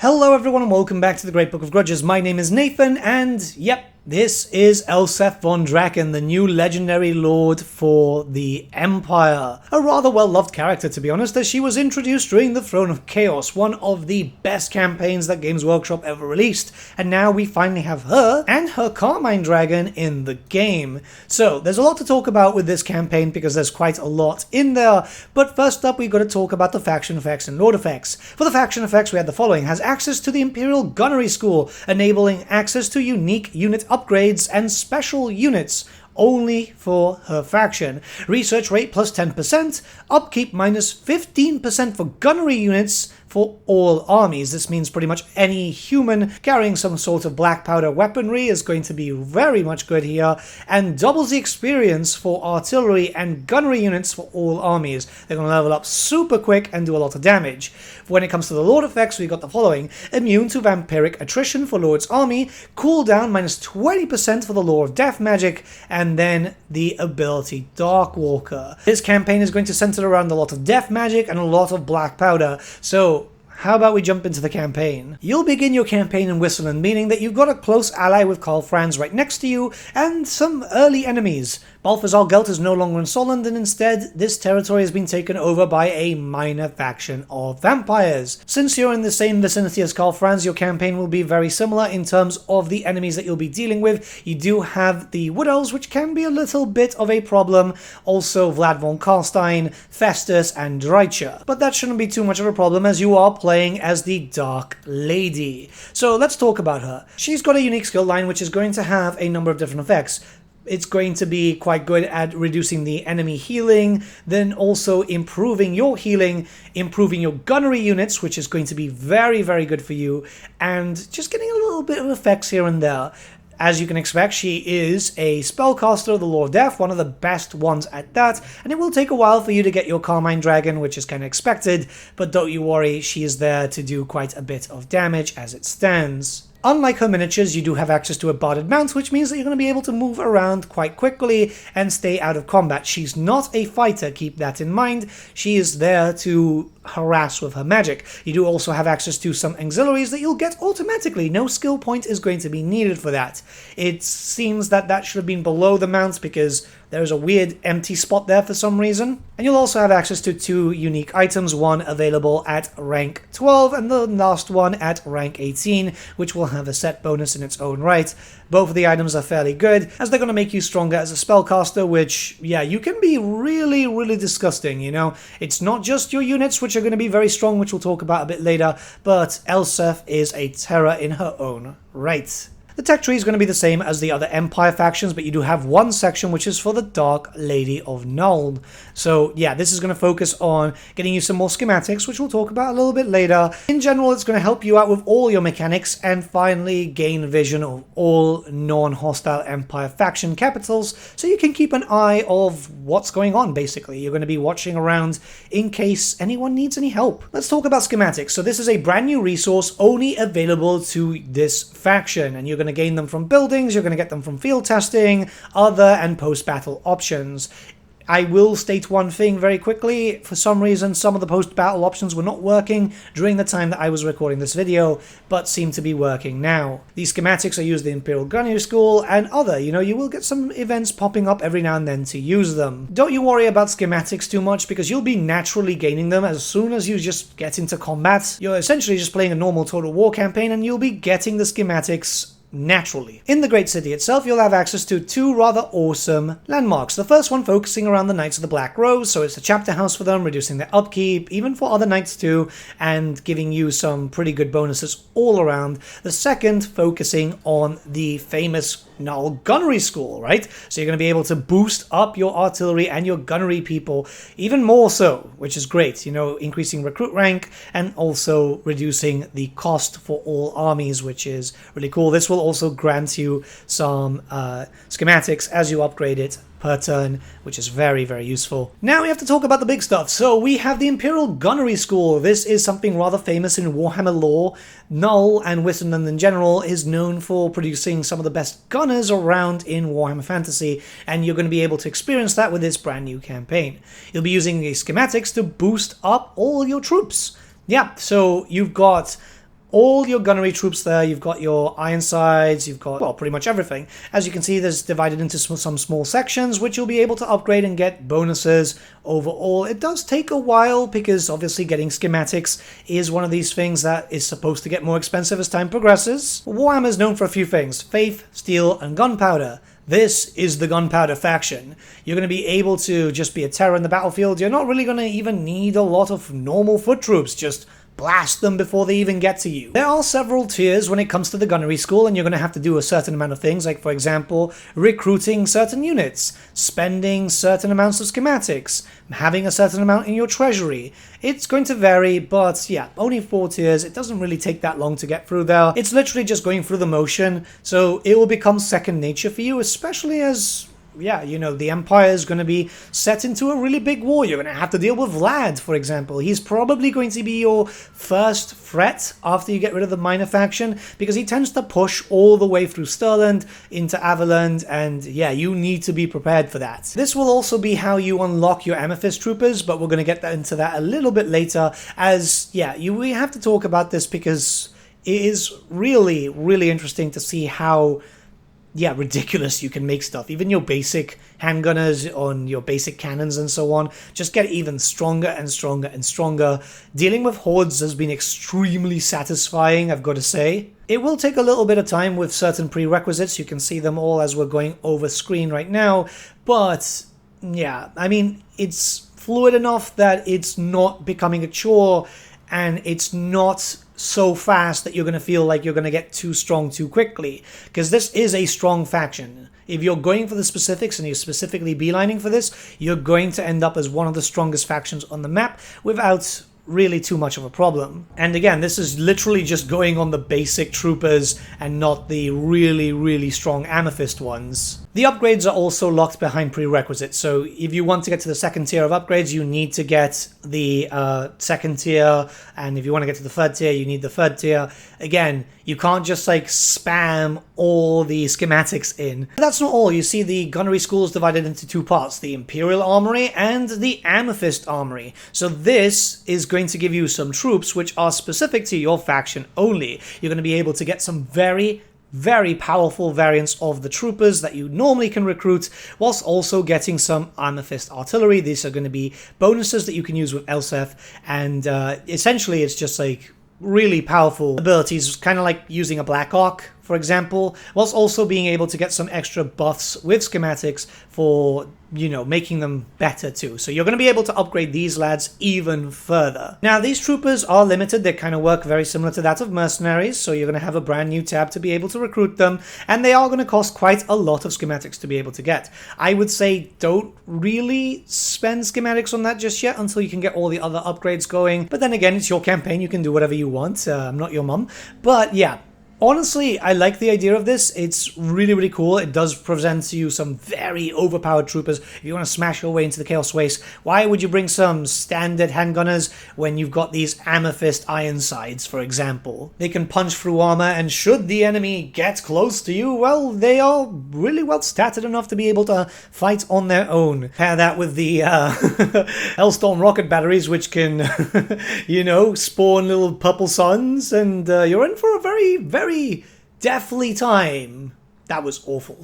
Hello everyone and welcome back to the Great Book of Grudges. My name is Nathan and yep, this is Elspeth Von Draken, the new legendary lord for the Empire. A rather well-loved character, to be honest, as she was introduced during the Throne of Chaos, one of the best campaigns that Games Workshop ever released, and now we finally have her and her Carmine Dragon in the game. So, there's a lot to talk about with this campaign because there's quite a lot in there, but first up we've got to talk about the faction effects and lord effects. For the faction effects we had the following: has access to the Imperial Gunnery School, enabling access to unique unit upgrades and special units only for her faction. Research rate plus 10%, upkeep minus 15% for gunnery units for all armies. This means pretty much any human carrying some sort of black powder weaponry is going to be very much good here, and doubles the experience for artillery and gunnery units for all armies. They're going to level up super quick and do a lot of damage. When it comes to the Lord effects, we got the following: immune to vampiric attrition for Lord's army, cooldown minus 20% for the Law of Death magic, and then the ability Darkwalker. This campaign is going to center around a lot of death magic and a lot of black powder, so how about we jump into the campaign? You'll begin your campaign in Wisseland, meaning that you've got a close ally with Karl Franz right next to you, and some early enemies. Balthazar Gelt is no longer in Solent, and instead, this territory has been taken over by a minor faction of vampires. Since you're in the same vicinity as Karl Franz, your campaign will be very similar in terms of the enemies that you'll be dealing with. You do have the Wood Elves, which can be a little bit of a problem, also Vlad von Karstein, Festus, and Bertsche. But that shouldn't be too much of a problem as you are playing as the Dark Lady. So let's talk about her. She's got a unique skill line which is going to have a number of different effects. It's going to be quite good at reducing the enemy healing, then also improving your healing, improving your gunnery units, which is going to be very, very good for you, and just getting a little bit of effects here and there. As you can expect, she is a spellcaster of the Law of Death, one of the best ones at that, and it will take a while for you to get your Carmine Dragon, which is kind of expected, but don't you worry, she is there to do quite a bit of damage as it stands. Unlike her miniatures, you do have access to a barded mount, which means that you're going to be able to move around quite quickly and stay out of combat. She's not a fighter, keep that in mind. She is there to harass with her magic. You do also have access to some auxiliaries that you'll get automatically. No skill point is going to be needed for that. It seems that that should have been below the mount because there's a weird empty spot there for some reason. And you'll also have access to 2 unique items, one available at rank 12 and the last one at rank 18, which will have a set bonus in its own right. Both of the items are fairly good, as they're going to make you stronger as a spellcaster, which, yeah, you can be really, really disgusting, you know? It's not just your units, which are going to be very strong, which we'll talk about a bit later, but Elspeth is a terror in her own right. The tech tree is going to be the same as the other Empire factions, but you do have one section which is for the Dark Lady of Null. So yeah, this is going to focus on getting you some more schematics, which we'll talk about a little bit later. In general, it's going to help you out with all your mechanics and finally gain vision of all non-hostile Empire faction capitals, so you can keep an eye of what's going on, basically. You're going to be watching around in case anyone needs any help. Let's talk about schematics. So this is a brand new resource only available to this faction, and you're going to gain them from buildings, you're going to get them from field testing, other and post-battle options. I will state one thing very quickly. For some reason, some of the post-battle options were not working during the time that I was recording this video, but seem to be working now. These schematics are used in the Imperial Gunnery School and other, you will get some events popping up every now and then to use them. Don't you worry about schematics too much because you'll be naturally gaining them as soon as you just get into combat. You're essentially just playing a normal Total War campaign and you'll be getting the schematics naturally. In the Great City itself, you'll have access to 2 rather awesome landmarks. The first one focusing around the Knights of the Black Rose, so it's a chapter house for them, reducing their upkeep, even for other knights too, and giving you some pretty good bonuses all around. The second focusing on the famous Null Gunnery School, right? So you're going to be able to boost up your artillery and your gunnery people even more so, which is great, increasing recruit rank and also reducing the cost for all armies, which is really cool. This will also grant you some schematics as you upgrade it per turn, which is very, very useful. Now we have to talk about the big stuff. So we have the Imperial Gunnery School. This is something rather famous in Warhammer lore. Null and Wisseland in general is known for producing some of the best gunners around in Warhammer Fantasy, and you're going to be able to experience that with this brand new campaign. You'll be using the schematics to boost up all your troops. Yeah, so you've got all your gunnery troops there. You've got your Ironsides, you've got, well, pretty much everything. As you can see, there's divided into some small sections, which you'll be able to upgrade and get bonuses overall. It does take a while, because obviously getting schematics is one of these things that is supposed to get more expensive as time progresses. Warhammer is known for a few things: faith, steel, and gunpowder. This is the gunpowder faction. You're going to be able to just be a terror in the battlefield. You're not really going to even need a lot of normal foot troops. Just blast them before they even get to you. There are several tiers when it comes to the gunnery school, and you're going to have to do a certain amount of things, like, for example, recruiting certain units, spending certain amounts of schematics, having a certain amount in your treasury. It's going to vary, but yeah, only 4 tiers. It doesn't really take that long to get through there. It's literally just going through the motion, so it will become second nature for you, especially as, yeah, you know, the Empire is going to be set into a really big war. You're going to have to deal with Vlad, for example. He's probably going to be your first threat after you get rid of the minor faction, because he tends to push all the way through Stirland into Averland, and yeah, you need to be prepared for that. This will also be how you unlock your Amethyst Troopers, but we're going to get into that a little bit later, as, yeah, we have to talk about this because it is really, really interesting to see how, yeah, ridiculous you can make stuff. Even your basic handgunners on your basic cannons and so on just get even stronger and stronger and stronger. Dealing with hordes has been extremely satisfying, I've got to say. It will take a little bit of time with certain prerequisites. You can see them all as we're going over screen right now. But yeah, I mean, it's fluid enough that it's not becoming a chore, and it's not so fast that you're going to feel like you're going to get too strong too quickly, because this is a strong faction. If you're going for the specifics and you're specifically beelining for this, you're going to end up as one of the strongest factions on the map without really too much of a problem. And again, this is literally just going on the basic troopers and not the really, really strong amethyst ones. The upgrades are also locked behind prerequisites, so if you want to get to the second tier of upgrades, you need to get the second tier, and if you want to get to the third tier, you need the third tier. Again, you can't just like spam all the schematics in. But that's not all. You see, the gunnery school is divided into 2 parts, the Imperial Armory and the Amethyst Armory. So this is going to give you some troops which are specific to your faction only. You're going to be able to get some very powerful variants of the troopers that you normally can recruit, whilst also getting some Amethyst artillery. These are going to be bonuses that you can use with Elspeth, and essentially it's just like really powerful abilities, kind of like using a Black Arc, for example, whilst also being able to get some extra buffs with schematics for, you know, making them better too. So you're going to be able to upgrade these lads even further. Now, these troopers are limited. They kind of work very similar to that of mercenaries, so you're going to have a brand new tab to be able to recruit them, and they are going to cost quite a lot of schematics to be able to get. I would say don't really spend schematics on that just yet until you can get all the other upgrades going, but then again, it's your campaign. You can do whatever you want. I'm not your mum. But yeah, honestly, I like the idea of this. It's really, really cool. It does present to you some very overpowered troopers. If you want to smash your way into the Chaos Waste, why would you bring some standard handgunners when you've got these Amethyst Ironsides, for example? They can punch through armor, and should the enemy get close to you, well, they are really well statted enough to be able to fight on their own. Pair that with the Hellstorm rocket batteries, which can, you know, spawn little purple suns, and you're in for a very deathly time. That was awful.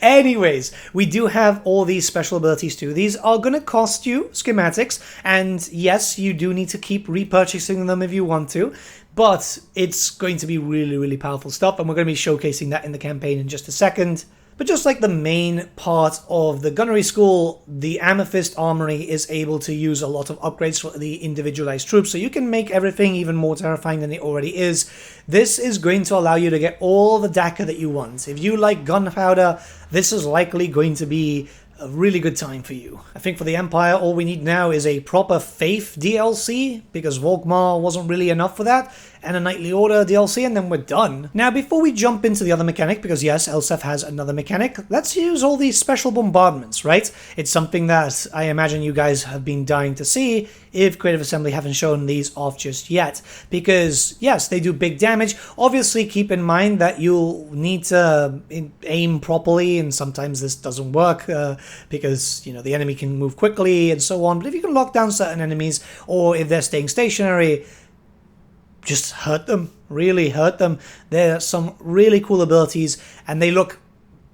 Anyways, we do have all these special abilities too. These are going to cost you schematics, and yes, you do need to keep repurchasing them if you want to, but it's going to be really, really powerful stuff, and we're going to be showcasing that in the campaign in just a second. But just like the main part of the gunnery school, the Amethyst Armory is able to use a lot of upgrades for the individualized troops, so you can make everything even more terrifying than it already is. This is going to allow you to get all the DACA that you want. If you like gunpowder, this is likely going to be a really good time for you. I think for the Empire, all we need now is a proper Faith DLC, because Volkmar wasn't really enough for that, and a Knightly Order DLC, and then we're done. Now, before we jump into the other mechanic, because yes, Elspeth has another mechanic, let's use all these special bombardments, right? It's something that I imagine you guys have been dying to see if Creative Assembly haven't shown these off just yet, because yes, they do big damage. Obviously, keep in mind that you'll need to aim properly, and sometimes this doesn't work because, you know, the enemy can move quickly and so on. But if you can lock down certain enemies, or if they're staying stationary, just hurt them, really hurt them. There are some really cool abilities, and they look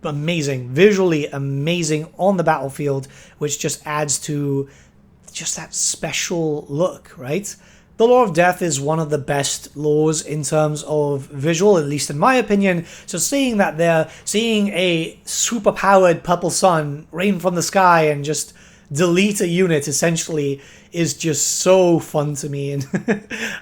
amazing, visually amazing on the battlefield, which just adds to just that special look, right? The Law of Death is one of the best laws in terms of visual, at least in my opinion. So seeing that there, seeing a super-powered purple sun rain from the sky and just delete a unit, essentially, is just so fun to me. And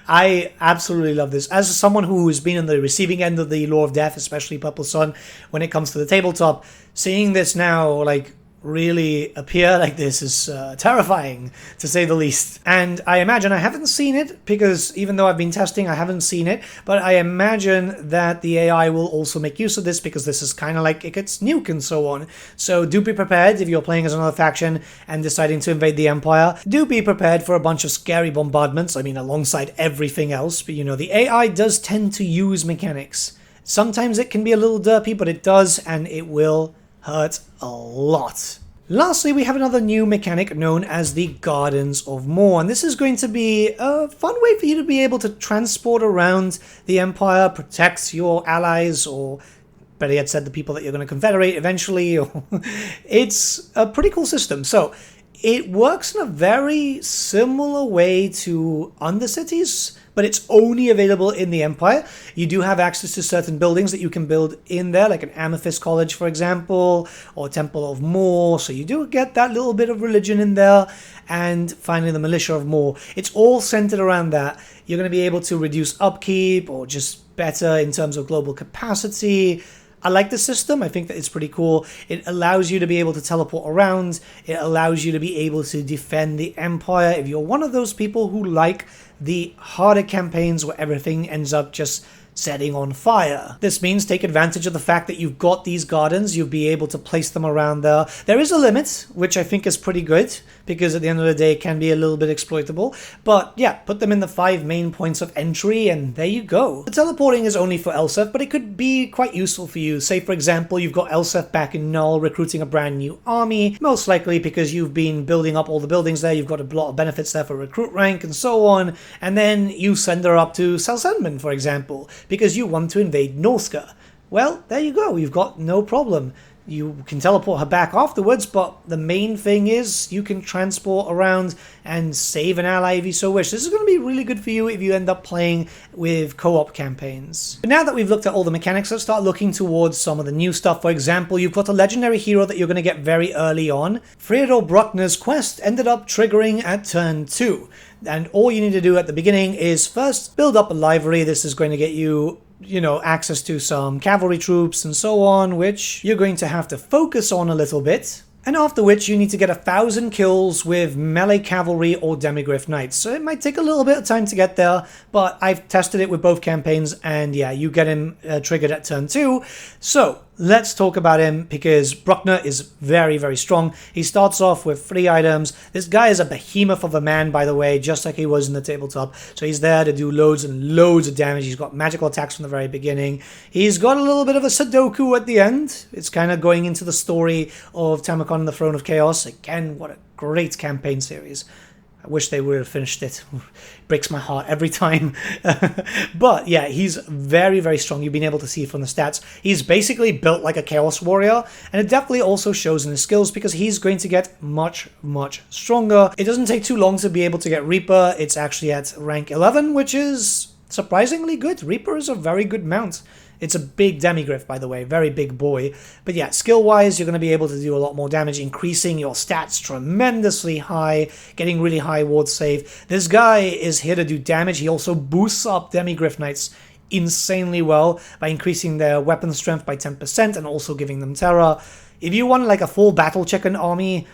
I absolutely love this. As someone who's been in the receiving end of the Law of Death, especially Purple Sun, when it comes to the tabletop, seeing this now, like, really appear like this is terrifying, to say the least. And I imagine, I haven't seen it, because even though I've been testing, I haven't seen it, but I imagine that the AI will also make use of this, because this is kind of like it gets nuke and so on. So do be prepared if you're playing as another faction and deciding to invade the Empire. Do be prepared for a bunch of scary bombardments, I mean, alongside everything else, but you know, the AI does tend to use mechanics. Sometimes it can be a little derpy, but it does, and it will hurt a lot. Lastly, we have another new mechanic known as the Gans of Mo, and this is going to be a fun way for you to be able to transport around the Empire, protect your allies, or better yet said, the people that you're going to confederate eventually. It's a pretty cool system. So it works in a very similar way to Undercities, but it's only available in the Empire. You do have access to certain buildings that you can build in there, like an Amethyst College, for example, or Temple of Mo. So you do get that little bit of religion in there. And finally, the Militia of Mo. It's all centered around that. You're going to be able to reduce upkeep, or just better in terms of global capacity. I like the system. I think that it's pretty cool. It allows you to be able to teleport around. It allows you to be able to defend the Empire. If you're one of those people who like the harder campaigns where everything ends up just setting on fire. This means take advantage of the fact that you've got these gardens, you'll be able to place them around there. There is a limit, which I think is pretty good, because at the end of the day it can be a little bit exploitable. But yeah, put them in the 5 main points of entry, and there you go. The teleporting is only for Elspeth, but it could be quite useful for you. Say, for example, you've got Elspeth back in Null recruiting a brand new army, most likely because you've been building up all the buildings there, you've got a lot of benefits there for recruit rank and so on, and then you send her up to Salzendman, for example, because you want to invade Norska. Well, there you go, you've got no problem. You can teleport her back afterwards, but the main thing is you can transport around and save an ally if you so wish. This is going to be really good for you if you end up playing with co-op campaigns. But now that we've looked at all the mechanics, let's start looking towards some of the new stuff. For example, you've got a legendary hero that you're going to get very early on. Theodore Bruckner's quest ended up triggering at turn 2. And all you need to do at the beginning is first build up a livery. This is going to get you access to some cavalry troops and so on, which you're going to have to focus on a little bit. And after which you need to get 1,000 kills with melee cavalry or demigryph knights. So it might take a little bit of time to get there, but I've tested it with both campaigns, and yeah, you get him triggered at turn 2. So let's talk about him, because Bruckner is very, very strong. He starts off with 3 items. This guy is a behemoth of a man, by the way, just like he was in the tabletop. So he's there to do loads and loads of damage. He's got magical attacks from the very beginning. He's got a little bit of a Sudoku at the end. It's kind of going into the story of Tamakon and the Throne of Chaos. Again, what a great campaign series. I wish they would have finished it. Breaks my heart every time. But yeah, he's very, very strong. You've been able to see from the stats. He's basically built like a Chaos Warrior, and it definitely also shows in his skills, because he's going to get much, much stronger. It doesn't take too long to be able to get Reaper. It's actually at rank 11, which is surprisingly good. Reaper is a very good mount. It's a big demigryph, by the way, very big boy. But yeah, skill-wise, you're going to be able to do a lot more damage, increasing your stats tremendously high, getting really high ward save. This guy is here to do damage. He also boosts up demigryph knights insanely well by increasing their weapon strength by 10% and also giving them terror. If you want like a full battle chicken army,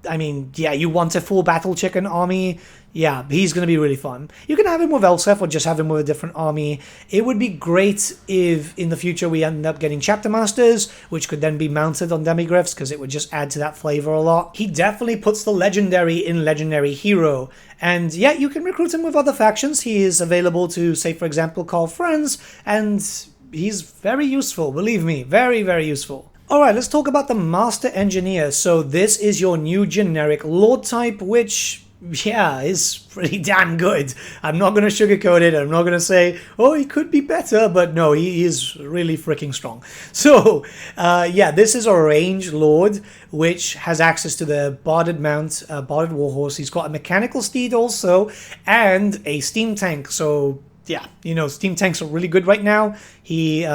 I mean, yeah, you want a full battle chicken army, yeah, he's going to be really fun. You can have him with Elspeth or just have him with a different army. It would be great if in the future we end up getting chapter masters, which could then be mounted on demigryphs, because it would just add to that flavor a lot. He definitely puts the legendary in legendary hero. And yeah, you can recruit him with other factions. He is available to, say, for example, call friends, and he's very useful, believe me, very, very useful. Alright, let's talk about the Master Engineer. So this is your new generic Lord type, which yeah, is pretty damn good. I'm not going to sugarcoat it. I'm not going to say, oh, he could be better, but no, he is really freaking strong. So, yeah, this is a range lord, which has access to the barded mount, barded warhorse. He's got a mechanical steed also, and a steam tank. So, yeah, you know, steam tanks are really good right now. He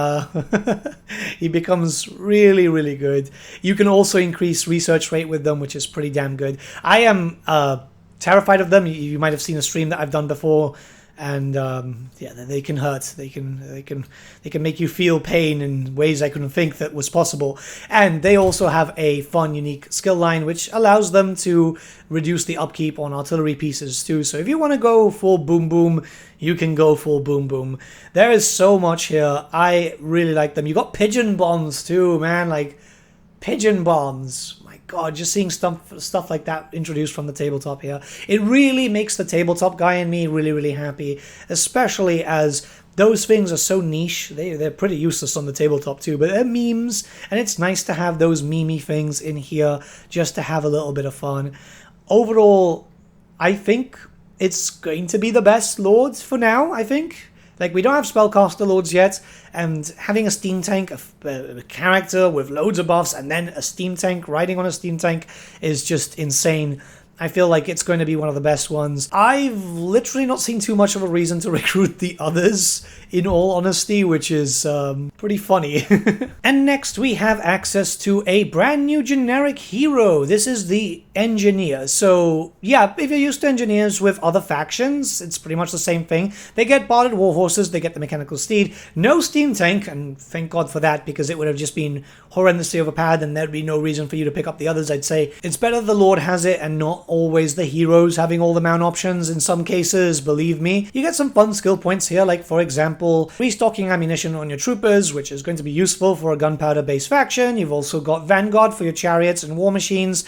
he becomes really, really good. You can also increase research rate with them, which is pretty damn good. I am terrified of them. You might have seen a stream that I've done before, and yeah, they can hurt. They can make you feel pain in ways I couldn't think that was possible. And they also have a fun, unique skill line, which allows them to reduce the upkeep on artillery pieces too. So if you want to go full boom boom, you can go full boom boom. There is so much here. I really like them. You got pigeon bombs too, man. Like pigeon bombs. God, just seeing stuff like that introduced from the tabletop here, it really makes the tabletop guy in me really, really happy, especially as those things are so niche. They're pretty useless on the tabletop too, but they're memes, and it's nice to have those memey things in here just to have a little bit of fun. Overall, I think it's going to be the best Lord for now, I think. Like, we don't have Spellcaster Lords yet, and having a steam tank, a character with loads of buffs, and then a steam tank, riding on a steam tank, is just insane. I feel like it's going to be one of the best ones. I've literally not seen too much of a reason to recruit the others, in all honesty, which is pretty funny. And next we have access to a brand new generic hero. This is the Engineer. So yeah, if you're used to engineers with other factions, it's pretty much the same thing. They get barded warhorses, they get the mechanical steed, no steam tank, and thank God for that, because it would have just been horrendously overpowered and there'd be no reason for you to pick up the others. I'd say it's better the Lord has it and not always the heroes having all the mount options. In some cases, believe me, you get some fun skill points here, like for example, restocking ammunition on your troopers, which is going to be useful for a gunpowder based faction. You've also got Vanguard for your chariots and war machines.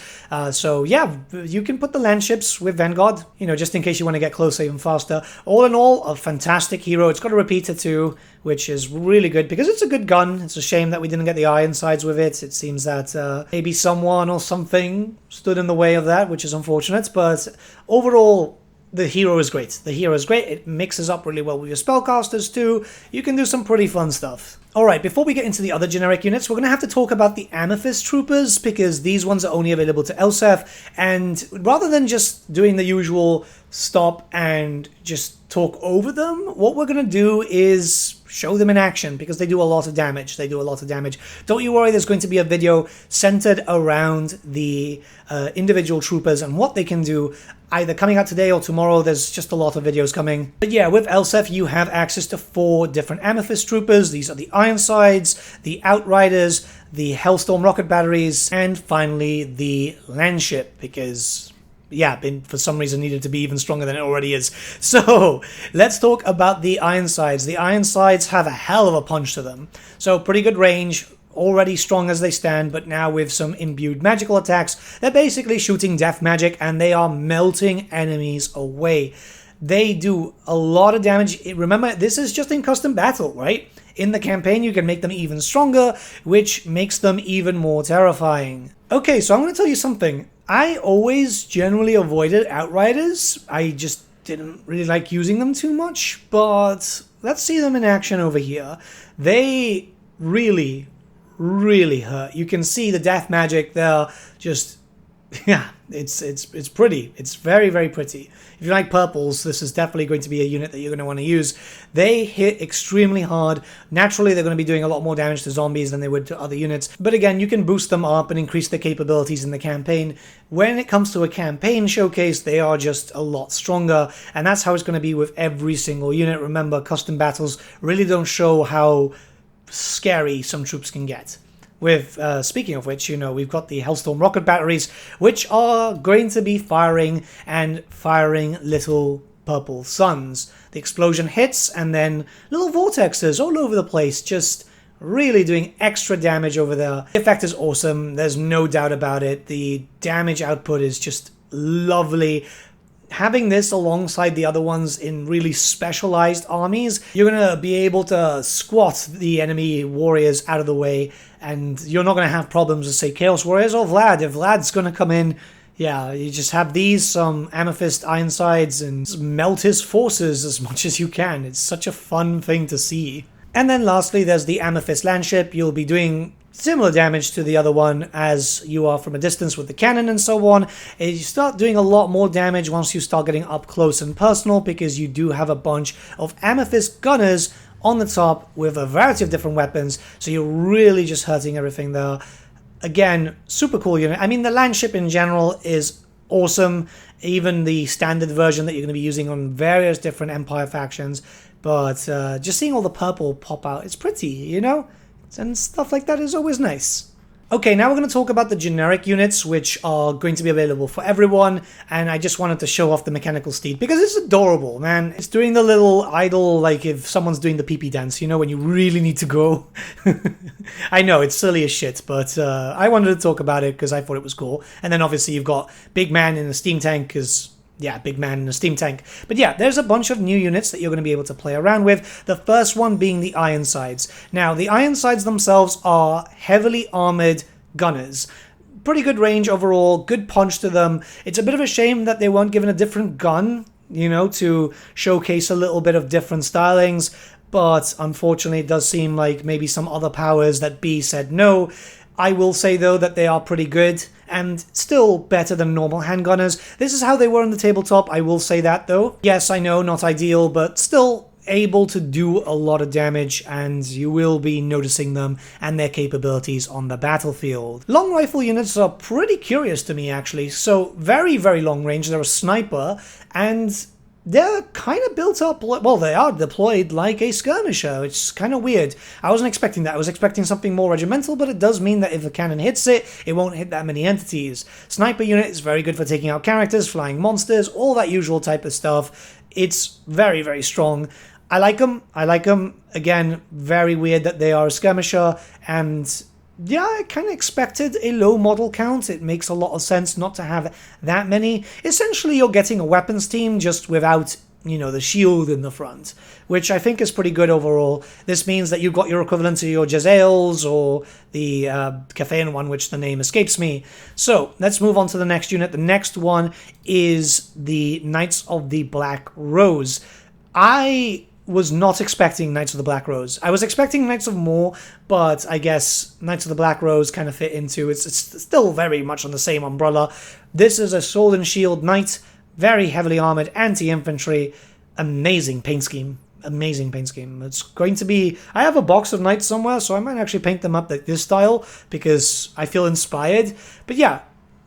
So yeah, you can put the Landships with Vanguard, you know, just in case you want to get closer even faster. All in all, a fantastic hero. It's got a repeater too, which is really good because it's a good gun. It's a shame that we didn't get the Ironsides with it. It seems that maybe someone or something stood in the way of that, which is unfortunate, but overall, the hero is great. The hero is great. It mixes up really well with your spellcasters too. You can do some pretty fun stuff. Alright, before we get into the other generic units, we're going to have to talk about the Amethyst Troopers, because these ones are only available to Elspeth, and rather than just doing the usual stop and just talk over them, what we're going to do is show them in action, because they do a lot of damage. They do a lot of damage. Don't you worry, there's going to be a video centered around the individual troopers and what they can do, either coming out today or tomorrow. There's just a lot of videos coming. But yeah, with Elspeth, you have access to 4 different Amethyst Troopers. These are the Ironsides, the Outriders, the Hellstorm Rocket Batteries, and finally the Landship, because yeah, for some reason needed to be even stronger than it already is. So let's talk about the Ironsides. The Ironsides have a hell of a punch to them. So pretty good range, already strong as they stand, but now with some imbued magical attacks. They're basically shooting death magic, and they are melting enemies away. They do a lot of damage. Remember, this is just in custom battle, right? In the campaign, you can make them even stronger, which makes them even more terrifying. Okay, so I'm going to tell you something. I always generally avoided Outriders. I just didn't really like using them too much, but let's see them in action over here. They really, really hurt. You can see the death magic there. Just, yeah, it's pretty. It's very, very pretty. If you like purples, this is definitely going to be a unit that you're going to want to use. They hit extremely hard. Naturally, they're going to be doing a lot more damage to zombies than they would to other units. But again, you can boost them up and increase their capabilities in the campaign. When it comes to a campaign showcase, they are just a lot stronger. And that's how it's going to be with every single unit. Remember, custom battles really don't show how scary some troops can get. With, speaking of which, you know, we've got the Hellstorm rocket batteries, which are going to be firing little purple suns. The explosion hits, and then little vortexes all over the place, just really doing extra damage over there. The effect is awesome, there's no doubt about it. The damage output is just lovely. Having this alongside the other ones in really specialized armies, you're going to be able to squat the enemy warriors out of the way, and you're not going to have problems with, say, Chaos Warriors or Vlad. If Vlad's going to come in, Yeah, you just have these, some Amethyst Ironsides, and melt his forces as much as you can. It's such a fun thing to see. And then lastly, there's the Amethyst Landship. You'll be doing similar damage to the other one as you are from a distance with the cannon and so on. You start doing a lot more damage once you start getting up close and personal, because you do have a bunch of Amethyst Gunners on the top with a variety of different weapons, so you're really just hurting everything there. Again, super cool unit. I mean, the Landship in general is awesome, even the standard version that you're going to be using on various different Empire factions, but just seeing all the purple pop out, it's pretty, you know? And stuff like that is always nice. Okay, now we're going to talk about the generic units, which are going to be available for everyone, and I just wanted to show off the mechanical steed, because it's adorable, man. It's doing the little idle, like if someone's doing the pee-pee dance, you know, when you really need to go. I know, it's silly as shit, but I wanted to talk about it because I thought it was cool. And then obviously you've got Big Man in a steam tank, because... yeah, Big Man in a steam tank. But yeah, there's a bunch of new units that you're going to be able to play around with. The first one being the Ironsides. Now, the Ironsides themselves are heavily armored gunners. Pretty good range overall, good punch to them. It's a bit of a shame that they weren't given a different gun, you know, to showcase a little bit of different stylings. But unfortunately, it does seem like maybe some other powers that B said no. I will say, though, that they are pretty good and still better than normal handgunners. This is how they were on the tabletop, I will say that, though. Yes, I know, not ideal, but still able to do a lot of damage, and you will be noticing them and their capabilities on the battlefield. Long rifle units are pretty curious to me, actually. So, very, very long range. They're a sniper, and... they're kind of built up, well, they are deployed like a skirmisher. It's kind of weird. I wasn't expecting that. I was expecting something more regimental, but it does mean that if a cannon hits it, it won't hit that many entities. Sniper unit is very good for taking out characters, flying monsters, all that usual type of stuff. It's very, very strong. I like them. I like them. Again, very weird that they are a skirmisher, and... yeah, I kind of expected a low model count. It makes a lot of sense not to have that many. Essentially, you're getting a weapons team just without, you know, the shield in the front, which I think is pretty good overall. This means that you've got your equivalent to your Jezzails or the Cathayan one, which the name escapes me. So, let's move on to the next unit. The next one is the Knights of the Black Rose. I was not expecting Knights of the Black Rose. I was expecting Knights of Mo, but I guess Knights of the Black Rose kind of fit into it's still very much on the same umbrella. This is a sword and shield knight, very heavily armored, anti-infantry, amazing paint scheme. Amazing paint scheme. It's going to be... I have a box of knights somewhere, so I might actually paint them up like this style because I feel inspired. But yeah,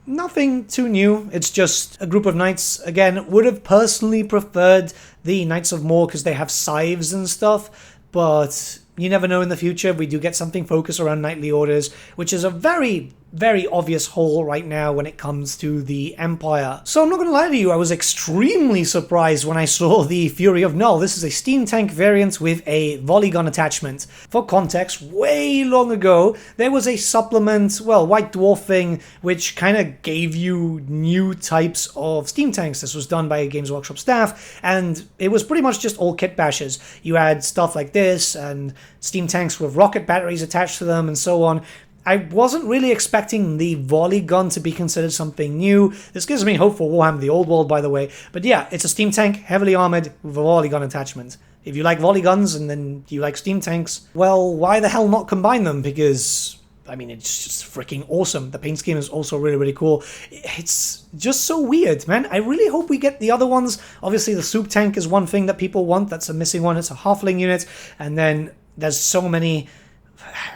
nothing too new. It's just a group of knights. Again, would have personally preferred the Knights of Mo because they have scythes and stuff, but you never know in the future. We do get something focused around knightly orders, which is a very, very obvious hole right now when it comes to the Empire. So I'm not going to lie to you, I was extremely surprised when I saw the Fury of Null. This is a steam tank variant with a volley gun attachment. For context, way long ago, there was a supplement, well, White Dwarf thing, which kind of gave you new types of steam tanks. This was done by Games Workshop staff, and it was pretty much just all kit bashes. You had stuff like this, and steam tanks with rocket batteries attached to them, and so on. I wasn't really expecting the volley gun to be considered something new. This gives me hope for Warhammer the Old World, by the way. But yeah, it's a steam tank, heavily armored, with a volley gun attachment. If you like volley guns and then you like steam tanks, well, why the hell not combine them? Because, I mean, it's just freaking awesome. The paint scheme is also really, really cool. It's just so weird, man. I really hope we get the other ones. Obviously, the soup tank is one thing that people want. That's a missing one. It's a halfling unit. And then there's so many...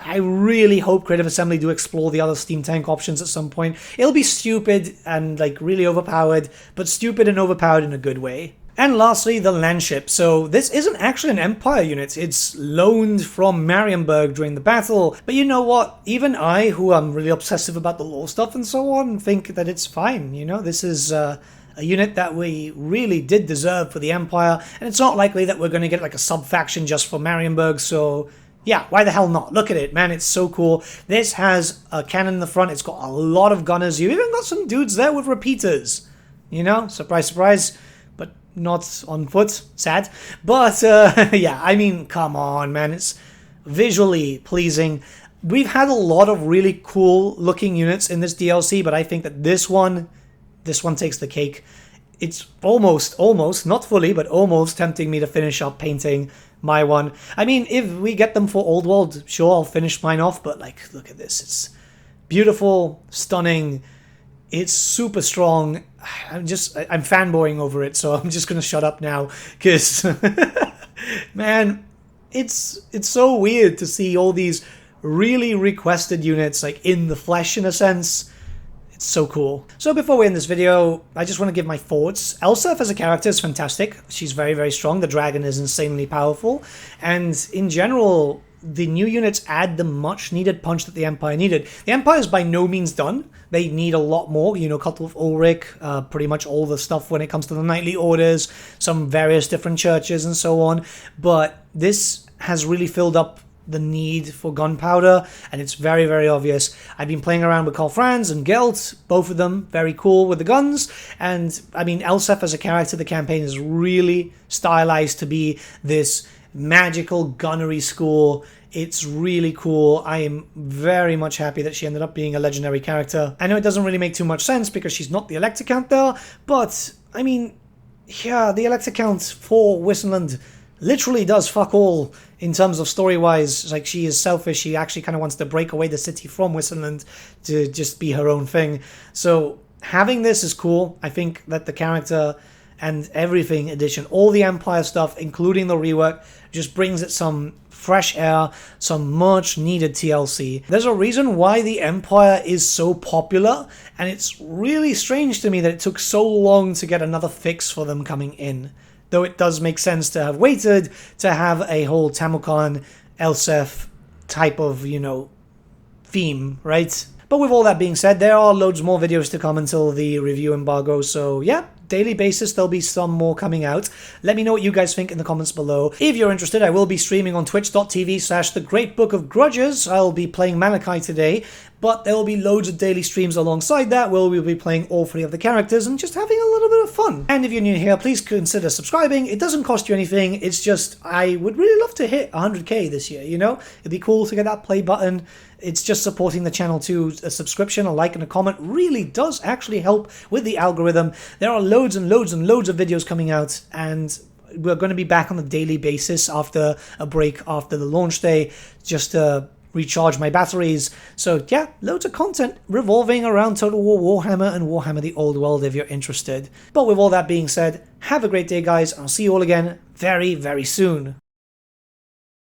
I really hope Creative Assembly do explore the other steam tank options at some point. It'll be stupid and like really overpowered, but stupid and overpowered in a good way. And lastly, the Landship. So this isn't actually an Empire unit. It's loaned from Marienburg during the battle. But you know what? Even I, who am really obsessive about the lore stuff and so on, think that it's fine. You know, this is a unit that we really did deserve for the Empire. And it's not likely that we're going to get like a sub-faction just for Marienburg, so... yeah, why the hell not? Look at it, man, it's so cool. This has a cannon in the front, it's got a lot of gunners. You even got some dudes there with repeaters. You know, surprise, surprise, but not on foot, sad. But, yeah, I mean, come on, man, it's visually pleasing. We've had a lot of really cool looking units in this DLC, but I think that this one this one takes the cake. It's almost, not fully, but almost tempting me to finish up painting my one. I mean, if we get them for Old World, sure, I'll finish mine off, but like, look at this. It's beautiful, stunning. It's super strong. I'm fanboying over it, so I'm just gonna shut up now, because, man, it's so weird to see all these really requested units, like, in the flesh, in a sense. It's so cool. So before we end this video, I just want to give my thoughts. Elspeth as a character is fantastic. She's very, very strong. The dragon is insanely powerful. And in general, the new units add the much needed punch that the Empire needed. The Empire is by no means done. They need a lot more, you know, Cult of Ulrich, pretty much all the stuff when it comes to the Knightly Orders, some various different churches and so on. But this has really filled up the need for gunpowder, and it's very, very obvious. I've been playing around with Karl Franz and Gelt, both of them very cool with the guns, and I mean, Elspeth as a character, the campaign is really stylized to be this magical gunnery school. It's really cool. I am very much happy that she ended up being a legendary character. I know it doesn't really make too much sense because she's not the Elector Count there, but I mean, yeah, the Elector Count for Wissenland literally does fuck all in terms of story-wise. Like, she is selfish. She actually kind of wants to break away the city from Wissenland to just be her own thing. So having this is cool. I think that the character and everything edition, all the Empire stuff, including the rework, just brings it some fresh air, some much needed TLC. There's a reason why the Empire is so popular, and it's really strange to me that it took so long to get another fix for them coming in. Though it does make sense to have waited to have a whole Tamukan, Elspeth type of, you know, theme, right? But with all that being said, there are loads more videos to come until the review embargo, so yeah, daily basis there'll be some more coming out. Let me know what you guys think in the comments below. If you're interested, I will be streaming on twitch.tv/thegreatbookofgrudges. I'll be playing Malachi today, but there will be loads of daily streams alongside that where we'll be playing all 3 of the characters and just having a little bit of fun. And if you're new here, please consider subscribing. It doesn't cost you anything. It's just, I would really love to hit 100k this year, you know? It'd be cool to get that play button. It's just supporting the channel too. A subscription, a like, and a comment really does actually help with the algorithm. There are loads and loads and loads of videos coming out, and we're going to be back on a daily basis after a break after the launch day, just to recharge my batteries. So yeah, loads of content revolving around Total War Warhammer and Warhammer the Old World if you're interested. But with all that being said, have a great day, guys. I'll see you all again very, very soon.